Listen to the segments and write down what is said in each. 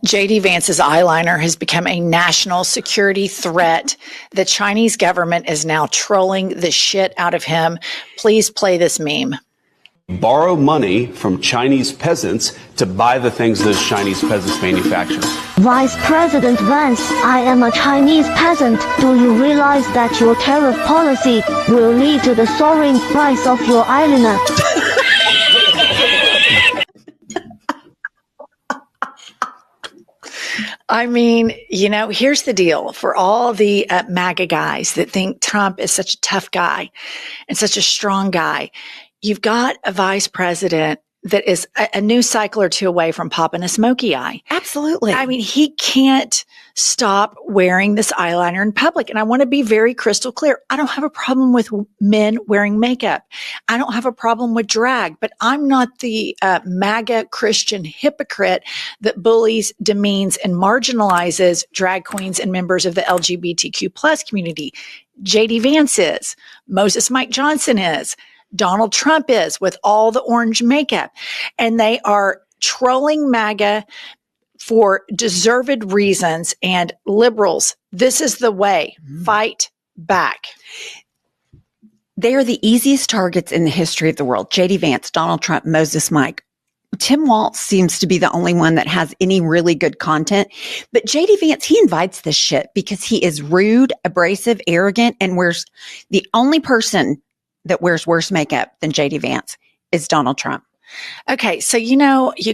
JD Vance's eyeliner has become a national security threat. The Chinese government is now trolling the shit out of him. Please play this meme. Borrow money from Chinese peasants to buy the things those Chinese peasants manufacture. Vice President Vance, I am a Chinese peasant. Do you realize that your tariff policy will lead to the soaring price of your eyeliner? I mean, here's the deal for all the MAGA guys that think Trump is such a tough guy and such a strong guy. You've got a vice president that is a news cycle or two away from popping a smoky eye. Absolutely. I mean, he can't stop wearing this eyeliner in public. And I want to be very crystal clear. I don't have a problem with men wearing makeup. I don't have a problem with drag, but I'm not the MAGA Christian hypocrite that bullies, demeans, and marginalizes drag queens and members of the LGBTQ plus community. JD Vance is. Moses Mike Johnson is. Donald Trump is, with all the orange makeup. And they are trolling MAGA for deserved reasons. And liberals, this is the way. Fight back. They are the easiest targets in the history of the world. JD Vance, Donald Trump, Moses Mike. Tim Walz seems to be the only one that has any really good content. But JD Vance, he invites this shit because he is rude, abrasive, arrogant, and the only person that wears worse makeup than JD Vance is Donald Trump. Okay. So, you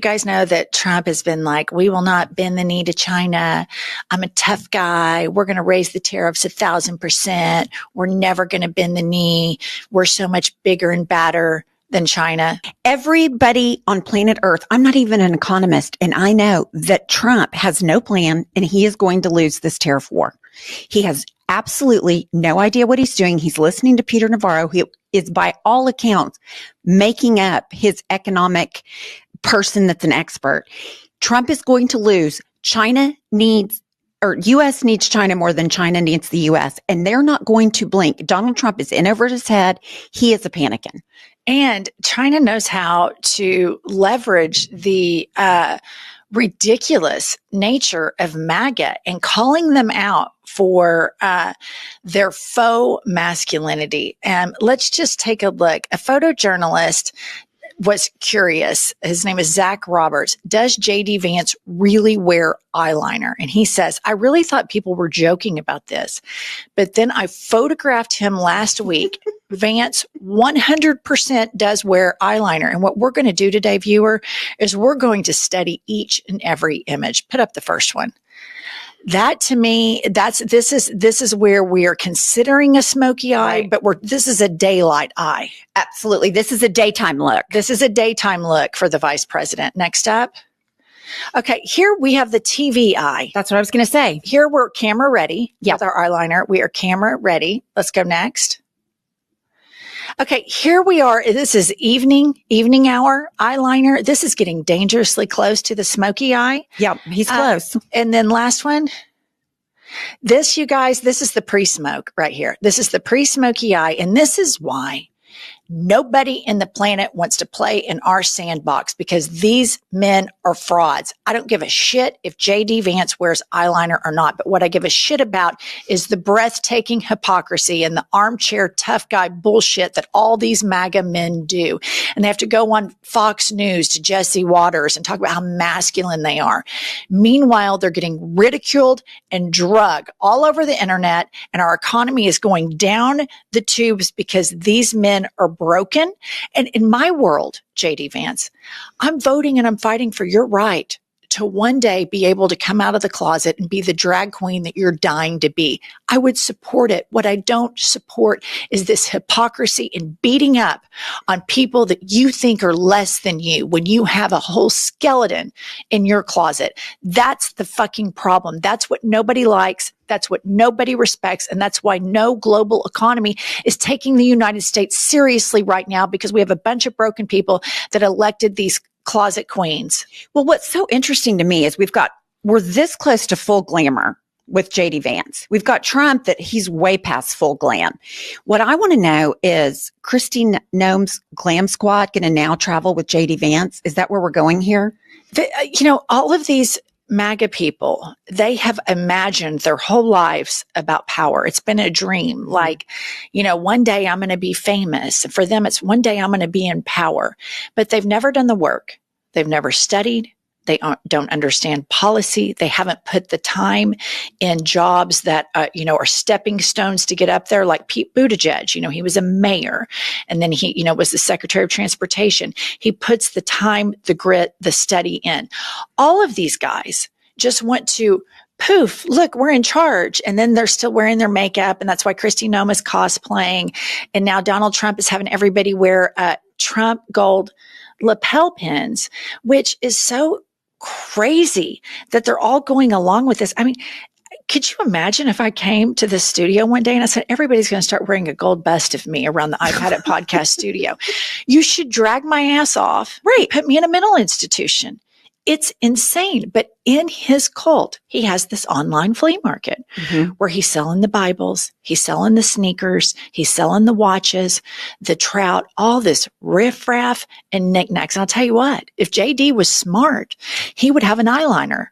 guys know that Trump has been like, we will not bend the knee to China. I'm a tough guy. We're going to raise the tariffs 1,000%. We're never going to bend the knee. We're so much bigger and badder than China. Everybody on planet Earth, I'm not even an economist, and I know that Trump has no plan and he is going to lose this tariff war. He has absolutely no idea what he's doing. He's listening to Peter Navarro, who is by all accounts making up his economic person that's an expert. Trump is going to lose. U.S. needs China more than China needs the U.S. And they're not going to blink. Donald Trump is in over his head. He is a panicking. And China knows how to leverage the ridiculous nature of MAGA and calling them out for their faux masculinity. Let's just take a look. A photojournalist was curious. His name is Zach Roberts. Does JD Vance really wear eyeliner? And he says, I really thought people were joking about this, but then I photographed him last week. Vance 100% does wear eyeliner. And what we're going to do today, viewer, is we're going to study each and every image. Put up the first one. That to me, this is where we are considering a smoky eye, right. But this is a daylight eye. Absolutely. This is a daytime look. This is a daytime look for the vice president. Next up. Okay, here we have the TV eye. That's what I was going to say. Here we're camera ready with our eyeliner. We are camera ready. Let's go next. Okay, here we are. This is evening hour eyeliner. This is getting dangerously close to the smoky eye. Yep, he's close. And then last one. This, you guys, this is the pre-smoke right here. This is the pre-smoky eye. And this is why nobody in the planet wants to play in our sandbox, because these men are frauds. I don't give a shit if JD Vance wears eyeliner or not. But what I give a shit about is the breathtaking hypocrisy and the armchair tough guy bullshit that all these MAGA men do. And they have to go on Fox News to Jesse Waters and talk about how masculine they are. Meanwhile, they're getting ridiculed and drugged all over the internet. And our economy is going down the tubes because these men are broken. And in my world, JD Vance, I'm voting and I'm fighting for your right to one day be able to come out of the closet and be the drag queen that you're dying to be. I would support it. What I don't support is this hypocrisy and beating up on people that you think are less than you when you have a whole skeleton in your closet. That's the fucking problem. That's what nobody likes. That's what nobody respects. And that's why no global economy is taking the United States seriously right now, because we have a bunch of broken people that elected these closet queens. Well, what's so interesting to me is we're this close to full glamour with JD Vance. We've got Trump that he's way past full glam. What I want to know is Christine Noem's glam squad going to now travel with JD Vance? Is that where we're going here? All of these MAGA people, they have imagined their whole lives about power. It's been a dream. Like, one day I'm going to be famous. For them, it's one day I'm going to be in power. But they've never done the work. They've never studied. They don't understand policy. They haven't put the time in jobs that, are stepping stones to get up there, like Pete Buttigieg. He was a mayor, and then he, was the Secretary of Transportation. He puts the time, the grit, the study in. All of these guys just want to poof, look, we're in charge. And then they're still wearing their makeup. And that's why Kristi Noma's cosplaying. And now Donald Trump is having everybody wear Trump gold lapel pins, which is so crazy that they're all going along with this. I mean, could you imagine if I came to the studio one day and I said, everybody's going to start wearing a gold bust of me around the iPad at Podcast Studio? You should drag my ass off. Right. Put me in a mental institution. It's insane. But in his cult, he has this online flea market where he's selling the Bibles, he's selling the sneakers, he's selling the watches, the trout, all this riffraff and knickknacks. And I'll tell you what, if JD was smart, he would have an eyeliner.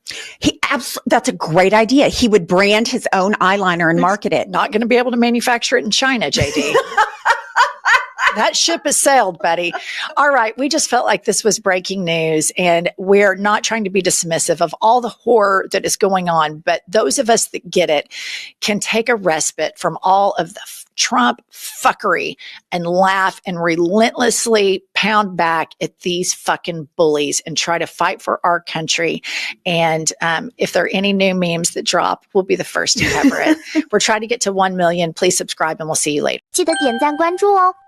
That's a great idea. He would brand his own eyeliner and market it. Not going to be able to manufacture it in China, JD. That ship has sailed, buddy. All right. We just felt like this was breaking news, and we're not trying to be dismissive of all the horror that is going on. But those of us that get it can take a respite from all of the Trump fuckery and laugh and relentlessly pound back at these fucking bullies and try to fight for our country. And if there are any new memes that drop, we'll be the first to cover it. We're trying to get to 1 million. Please subscribe, and we'll see you later. 记得点赞关注哦。